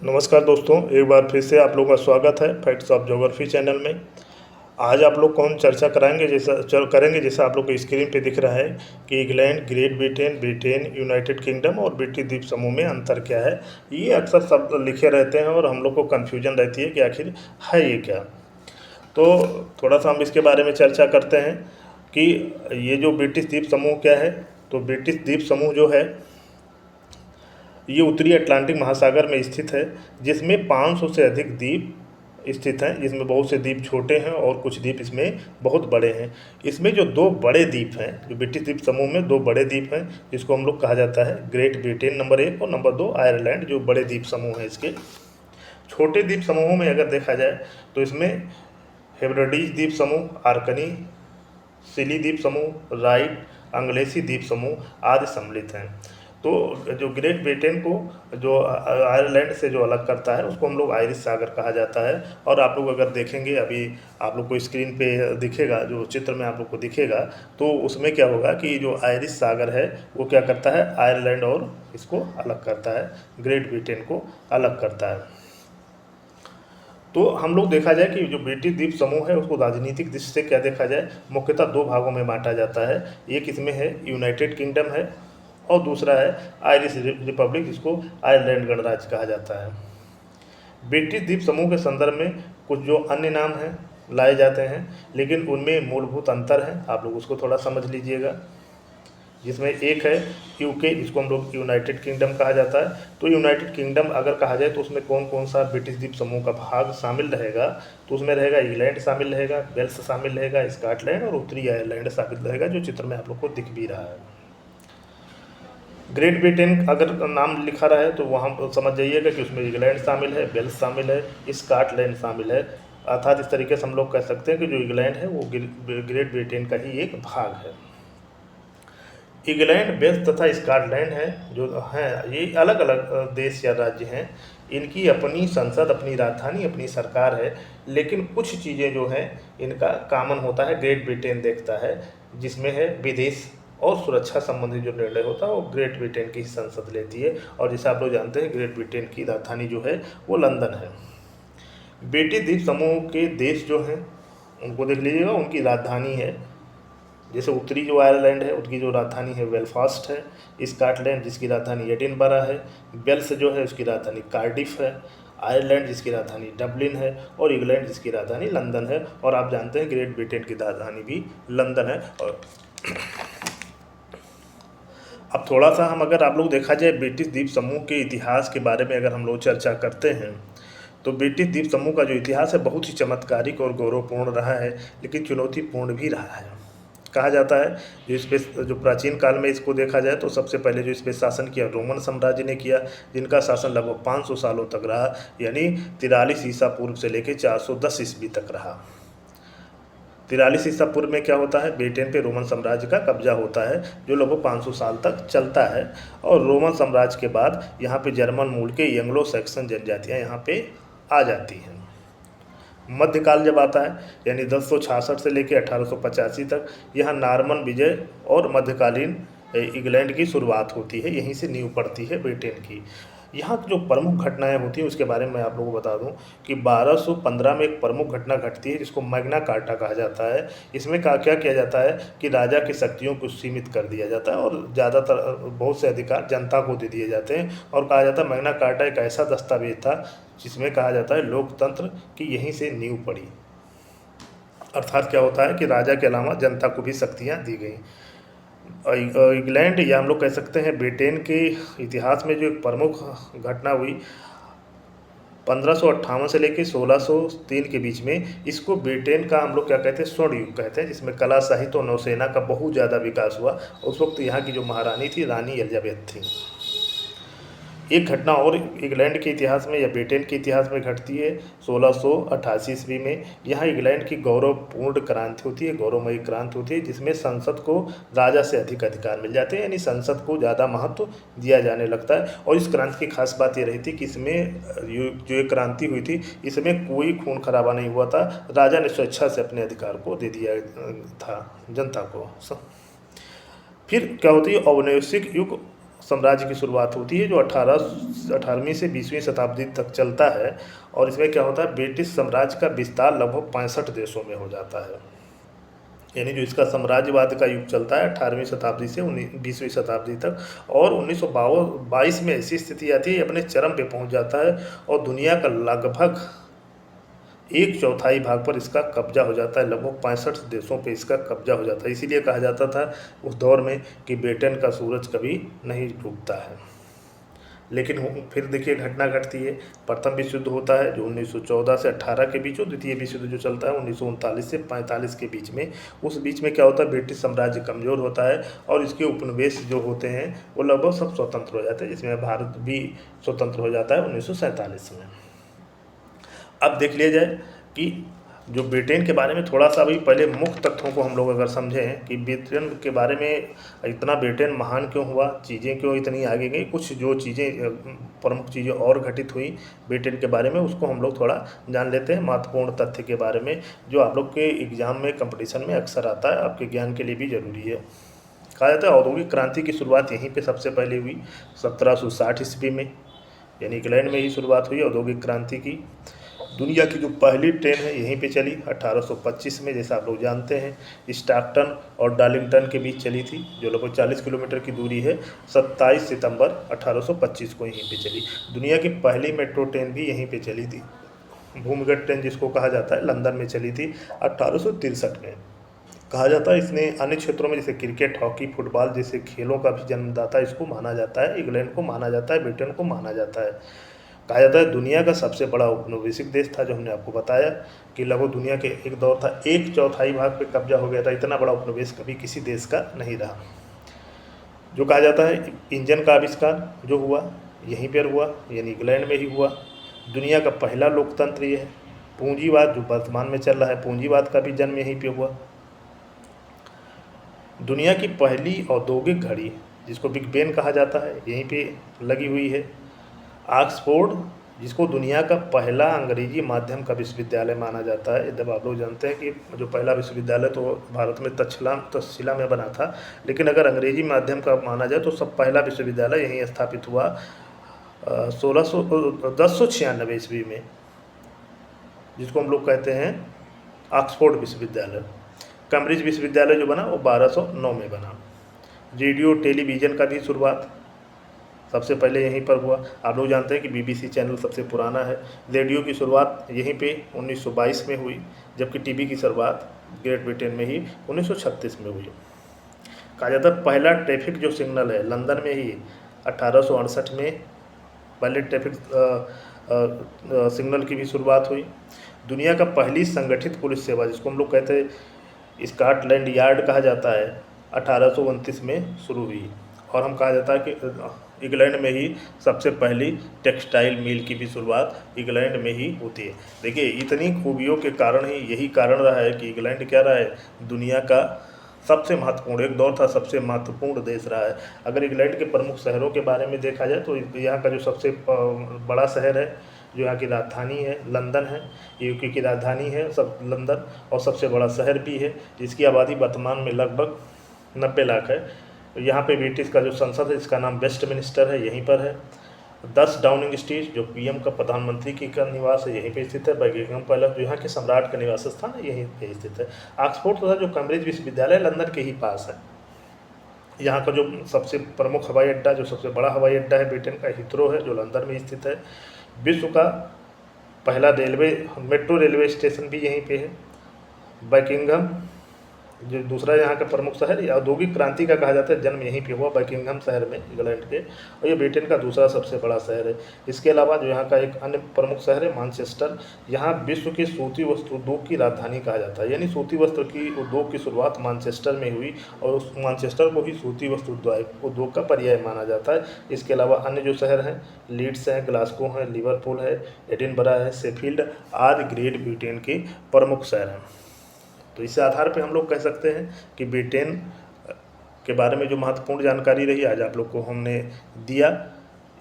नमस्कार दोस्तों, एक बार फिर से आप लोगों का स्वागत है फैक्ट्स ऑफ ज्योग्राफी चैनल में। आज आप लोग को हम चर्चा कराएंगे करेंगे जैसा आप लोग को स्क्रीन पे दिख रहा है कि England, great Britain, United kingdom और ब्रिटिश द्वीप समूह में अंतर क्या है। ये अक्सर सब लिखे रहते हैं और हम लोग को कन्फ्यूजन रहती है कि आखिर है ये क्या। तो थोड़ा सा हम इसके बारे में चर्चा करते हैं कि ये जो ब्रिटिश द्वीप समूह क्या है। तो ब्रिटिश द्वीप समूह जो है ये उत्तरी अटलांटिक महासागर में स्थित है, जिसमें 500 से अधिक द्वीप स्थित हैं, जिसमें बहुत से द्वीप छोटे हैं और कुछ द्वीप इसमें बहुत बड़े हैं। इसमें जो दो बड़े द्वीप हैं, जो ब्रिटिश द्वीप समूह में दो बड़े द्वीप हैं, जिसको हम लोग कहा जाता है ग्रेट ब्रिटेन नंबर 1 और नंबर 2 आयरलैंड, जो बड़े द्वीप समूह हैं। इसके छोटे द्वीप समूहों में अगर देखा जाए तो इसमें हेब्रिडीज द्वीप समूह, आर्कनी, सिली द्वीप समूह, राइट, अंग्लेसी द्वीप समूह आदि सम्मिलित हैं। तो जो ग्रेट ब्रिटेन को जो आयरलैंड से जो अलग करता है उसको हम लोग आयरिश सागर कहा जाता है। और आप लोग अगर देखेंगे, अभी आप लोग को स्क्रीन पे दिखेगा, जो चित्र में आप लोग को दिखेगा, तो उसमें क्या होगा कि जो आयरिश सागर है वो क्या करता है, आयरलैंड और इसको अलग करता है, ग्रेट ब्रिटेन को अलग करता है। तो हम लोग देखा जाए कि जो ब्रिटिश द्वीप समूह है उसको राजनीतिक दृष्टि से क्या देखा जाए, मुख्यतः दो भागों में बांटा जाता है। एक इसमें है यूनाइटेड किंगडम है और दूसरा है आयरिश रिपब्लिक, जिसको आयरलैंड गणराज्य कहा जाता है। ब्रिटिश द्वीप समूह के संदर्भ में कुछ जो अन्य नाम हैं लाए जाते हैं, लेकिन उनमें मूलभूत अंतर है, आप लोग उसको थोड़ा समझ लीजिएगा। जिसमें एक है यूके, जिसको हम लोग यूनाइटेड किंगडम कहा जाता है। तो यूनाइटेड किंगडम अगर कहा जाए तो उसमें कौन कौन सा ब्रिटिश द्वीप समूह का भाग शामिल रहेगा, तो उसमें रहेगा इंग्लैंड शामिल रहेगा, वेल्स शामिल रहेगा, स्कॉटलैंड और उत्तरी आयरलैंड शामिल रहेगा, जो चित्र में आप लोग को दिख भी रहा है। ग्रेट ब्रिटेन अगर नाम लिखा रहा है तो वहाँ समझ जाइएगा कि उसमें इंग्लैंड शामिल है, वेल्स शामिल है, स्कॉटलैंड शामिल है। अर्थात इस तरीके से हम लोग कह सकते हैं कि जो इंग्लैंड है वो ग्रेट ब्रिटेन का ही एक भाग है। इंग्लैंड, वेल्स तथा स्कॉटलैंड है जो हैं, ये अलग अलग देश या राज्य हैं। इनकी अपनी संसद, अपनी राजधानी, अपनी सरकार है, लेकिन कुछ चीज़ें जो हैं इनका कामन होता है, ग्रेट ब्रिटेन देखता है, जिसमें है विदेश और सुरक्षा संबंधी जो निर्णय होता है वो ग्रेट ब्रिटेन की संसद लेती है। और जैसे आप लोग जानते हैं ग्रेट ब्रिटेन की राजधानी जो है वो लंदन है। ब्रिटिश द्वीप समूह के देश जो हैं उनको देख लीजिएगा, उनकी राजधानी है। जैसे उत्तरी जो आयरलैंड है उसकी जो राजधानी है बेलफास्ट है, स्कॉटलैंड जिसकी राजधानी एडिनबरा है, वेल्स जो है उसकी राजधानी कार्डिफ है, आयरलैंड जिसकी राजधानी डबलिन है और इंग्लैंड जिसकी राजधानी लंदन है। और आप जानते हैं ग्रेट ब्रिटेन की राजधानी भी लंदन है। और अब थोड़ा सा हम अगर आप लोग देखा जाए ब्रिटिश द्वीप समूह के इतिहास के बारे में अगर हम लोग चर्चा करते हैं, तो ब्रिटिश द्वीप समूह का जो इतिहास है बहुत ही चमत्कारिक और गौरवपूर्ण रहा है, लेकिन चुनौतीपूर्ण भी रहा है। कहा जाता है जो इस पे जो प्राचीन काल में इसको देखा जाए तो सबसे पहले जो इस पे शासन किया रोमन साम्राज्य ने किया, जिनका शासन लगभग 500 सालों तक रहा, यानी 43 ईसा पूर्व से लेकर 410 ईस्वी तक रहा। 43 ईसा पूर्व में क्या होता है, ब्रिटेन पे रोमन साम्राज्य का कब्जा होता है, जो लगभग 500 साल तक चलता है। और रोमन साम्राज्य के बाद यहाँ पे जर्मन मूल के एंग्लो सैक्सन जनजातियाँ यहाँ पे आ जाती हैं। मध्यकाल जब आता है, यानी 1066 से लेकर 1885 तक, यहाँ नॉर्मन विजय और मध्यकालीन इंग्लैंड की शुरुआत होती है, यहीं से नींव पड़ती है ब्रिटेन की। यहाँ की जो प्रमुख घटनाएं होती हैं उसके बारे में आप लोगों को बता दूं कि 1215 में एक प्रमुख घटना घटती है जिसको मैग्ना कार्टा कहा जाता है। इसमें क्या किया जाता है कि राजा की शक्तियों को सीमित कर दिया जाता है और ज़्यादातर बहुत से अधिकार जनता को दे दिए जाते हैं। और कहा जाता है मैग्ना कार्टा एक ऐसा दस्तावेज था जिसमें कहा जाता है लोकतंत्र की यहीं से नींव पड़ी। अर्थात क्या होता है कि राजा के अलावा जनता को भी शक्तियाँ दी गई। इंग्लैंड या हम लोग कह सकते हैं ब्रिटेन के इतिहास में जो एक प्रमुख घटना हुई 1558 से लेकर 1603 के बीच में, इसको ब्रिटेन का हम लोग क्या कहते हैं, स्वर्ण युग कहते हैं, जिसमें कला, साहित्य और नौसेना का बहुत ज़्यादा विकास हुआ। उस वक्त यहाँ की जो महारानी थी रानी एलिजाबेथ थी। एक घटना और इंग्लैंड के इतिहास में या ब्रिटेन के इतिहास में घटती है 1688 ईस्वी में। यहाँ इंग्लैंड की गौरवपूर्ण क्रांति होती है, गौरवमयी क्रांति होती है, जिसमें संसद को राजा से अधिक अधिकार मिल जाते हैं, यानी संसद को ज़्यादा महत्व दिया जाने लगता है। और इस क्रांति की खास बात ये रही थी कि इसमें जो ये क्रांति हुई थी इसमें कोई खून खराबा नहीं हुआ था, राजा ने स्वेच्छा से अपने अधिकार को दे दिया था जनता को। फिर क्या होती है, औपनिवेशिक युग साम्राज्य की शुरुआत होती है, जो 18वीं से 20वीं शताब्दी तक चलता है। और इसमें क्या होता है, ब्रिटिश साम्राज्य का विस्तार लगभग 65 देशों में हो जाता है। यानी जो इसका साम्राज्यवाद का युग चलता है 18वीं शताब्दी से 20वीं शताब्दी तक। और 1922 में ऐसी स्थिति आती है, अपने चरम पे पहुंच जाता है और दुनिया का लगभग एक चौथाई भाग पर इसका कब्जा हो जाता है। लगभग 65 देशों पे इसका कब्जा हो जाता है। इसीलिए कहा जाता था उस दौर में कि ब्रिटेन का सूरज कभी नहीं डूबता है। लेकिन फिर देखिए घटना घटती है, प्रथम विश्व युद्ध होता है जो 1914 से 18 के बीच, और द्वितीय विश्व युद्ध जो चलता है 1939 से 45 के बीच में। उस बीच में क्या होता है, ब्रिटिश साम्राज्य कमज़ोर होता है और इसके उपनिवेश जो होते हैं वो लगभग सब स्वतंत्र हो जाते हैं, जिसमें भारत भी स्वतंत्र हो जाता है 1947 में। अब देख लिया जाए कि जो ब्रिटेन के बारे में थोड़ा सा भी पहले मुख्य तथ्यों को हम लोग अगर समझें कि ब्रिटेन के बारे में इतना ब्रिटेन महान क्यों हुआ, चीज़ें क्यों इतनी आगे गई, कुछ जो चीज़ें प्रमुख चीज़ें और घटित हुई ब्रिटेन के बारे में, उसको हम लोग थोड़ा जान लेते हैं महत्वपूर्ण तथ्य के बारे में, जो आप लोग के एग्ज़ाम में कंपटीशन में अक्सर आता है, आपके ज्ञान के लिए भी ज़रूरी है। कहा जाता है औद्योगिक क्रांति की शुरुआत यहीं पर सबसे पहले हुई 1760 ईस्वी में, यानी इंग्लैंड में ही शुरुआत हुई औद्योगिक क्रांति की। दुनिया की जो पहली ट्रेन है यहीं पे चली 1825 में, जैसा आप लोग जानते हैं स्टार्कटन और डार्लिंगटन के बीच चली थी, जो लगभग 40 किलोमीटर की दूरी है। 27 सितंबर 1825 को यहीं पे चली। दुनिया की पहली मेट्रो ट्रेन भी यहीं पे चली थी, भूमिगत ट्रेन जिसको कहा जाता है, लंदन में चली थी 1863 में। कहा जाता है इसने अन्य क्षेत्रों में जैसे क्रिकेट, हॉकी, फुटबॉल जैसे खेलों का भी जन्मदाता इसको माना जाता है। इंग्लैंड को माना जाता है, ब्रिटेन को माना जाता है। कहा जाता है दुनिया का सबसे बड़ा औपनिवेशिक देश था, जो हमने आपको बताया कि लगभग दुनिया के एक दौर था एक चौथाई भाग पे कब्जा हो गया था। इतना बड़ा उपनिवेश कभी किसी देश का नहीं रहा। जो कहा जाता है इंजन का आविष्कार जो हुआ यहीं पर हुआ, यानी इंग्लैंड में ही हुआ। दुनिया का पहला लोकतंत्र ये है। पूंजीवाद जो वर्तमान में चल रहा है, पूंजीवाद का भी जन्म यहीं पर हुआ। दुनिया की पहली औद्योगिक घड़ी जिसको बिग बेन कहा जाता है यहीं पे लगी हुई है। ऑक्सफोर्ड जिसको दुनिया का पहला अंग्रेजी माध्यम का विश्वविद्यालय माना जाता है। जब आप लोग जानते हैं कि जो पहला विश्वविद्यालय तो भारत में तक्षशिला में बना था, लेकिन अगर अंग्रेजी माध्यम का माना जाए तो सब पहला विश्वविद्यालय यहीं स्थापित हुआ 1096 ईस्वी में, जिसको हम लोग कहते हैं ऑक्सफोर्ड विश्वविद्यालय। कैम्ब्रिज विश्वविद्यालय जो बना वो 1209 में बना। रेडियो टेलीविज़न का भी शुरुआत सबसे पहले यहीं पर हुआ। आप लोग जानते हैं कि BBC चैनल सबसे पुराना है। रेडियो की शुरुआत यहीं पे 1922 में हुई, जबकि टीवी की शुरुआत ग्रेट ब्रिटेन में ही 1936 में हुई। कहा जाता है पहला ट्रैफिक जो सिग्नल है लंदन में ही 1868 में पहले ट्रैफिक सिग्नल की भी शुरुआत हुई। दुनिया का पहली संगठित पुलिस सेवा जिसको हम लोग कहते हैं स्कॉटलैंड यार्ड कहा जाता है 1829 में शुरू हुई। और हम कहा जाता है कि इंग्लैंड में ही सबसे पहली टेक्सटाइल मिल की भी शुरुआत इंग्लैंड में ही होती है। देखिए इतनी खूबियों के कारण ही यही कारण रहा है कि इंग्लैंड क्या रहा है, दुनिया का सबसे महत्वपूर्ण, एक दौर था सबसे महत्वपूर्ण देश रहा है। अगर इंग्लैंड के प्रमुख शहरों के बारे में देखा जाए तो यहाँ का जो सबसे बड़ा शहर है, जो यहाँ की राजधानी है, लंदन है। यूके की राजधानी है सब लंदन, और सबसे बड़ा शहर भी है, जिसकी आबादी वर्तमान में लगभग 90 लाख है। यहाँ पे ब्रिटिश का जो संसद है इसका नाम वेस्टमिनिस्टर है, यहीं पर है। 10 डाउनिंग स्ट्रीट जो PM का प्रधानमंत्री की का निवास है यहीं पे स्थित है। बकिंघम पैलेस जो यहाँ के सम्राट का निवास स्थान है यहीं पे स्थित है। ऑक्सफोर्ड तथा जो कैम्ब्रिज विश्वविद्यालय लंदन के ही पास है। यहाँ का जो सबसे प्रमुख हवाई अड्डा, जो सबसे बड़ा हवाई अड्डा है ब्रिटेन का, हीथ्रो है, जो लंदन में स्थित है। विश्व का पहला मेट्रो रेलवे स्टेशन भी यहीं पे है। बकिंघम जो दूसरा यहाँ का प्रमुख शहर, औद्योगिक क्रांति का कहा जाता है जन्म यहीं पे हुआ बकिंघम शहर में इंग्लैंड के, और ये ब्रिटेन का दूसरा सबसे बड़ा शहर है। इसके अलावा जो यहाँ का एक अन्य प्रमुख शहर है मैनचेस्टर, यहाँ विश्व के सूती वस्त्र उद्योग की राजधानी कहा जाता है। यानी सूती वस्त्र की उद्योग की शुरुआत मैनचेस्टर में हुई, और उस मैनचेस्टर को ही सूती वस्त्र उद्योग का पर्याय माना जाता है। इसके अलावा अन्य जो शहर हैं लीड्स हैं, ग्लासगो है, लिवरपूल है, एडिनबरा है, शेफील्ड आदि ग्रेट ब्रिटेन के प्रमुख शहर हैं। तो इस आधार पे हम लोग कह सकते हैं कि ब्रिटेन के बारे में जो महत्वपूर्ण जानकारी रही आज आप लोग को हमने दिया।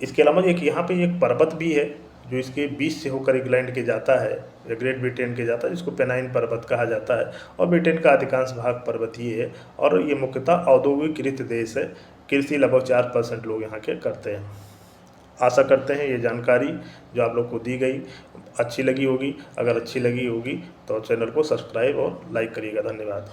इसके अलावा एक यहाँ पे एक पर्वत भी है जो इसके बीच से होकर इंग्लैंड के जाता है या ग्रेट ब्रिटेन के जाता है, जिसको पेनाइन पर्वत कहा जाता है। और ब्रिटेन का अधिकांश भाग पर्वतीय है, और ये मुख्यतः औद्योगिकृत देश है। कृषि लगभग 4% लोग यहाँ के करते हैं। आशा करते हैं ये जानकारी जो आप लोग को दी गई अच्छी लगी होगी। अगर अच्छी लगी होगी तो चैनल को सब्सक्राइब और लाइक करिएगा। धन्यवाद।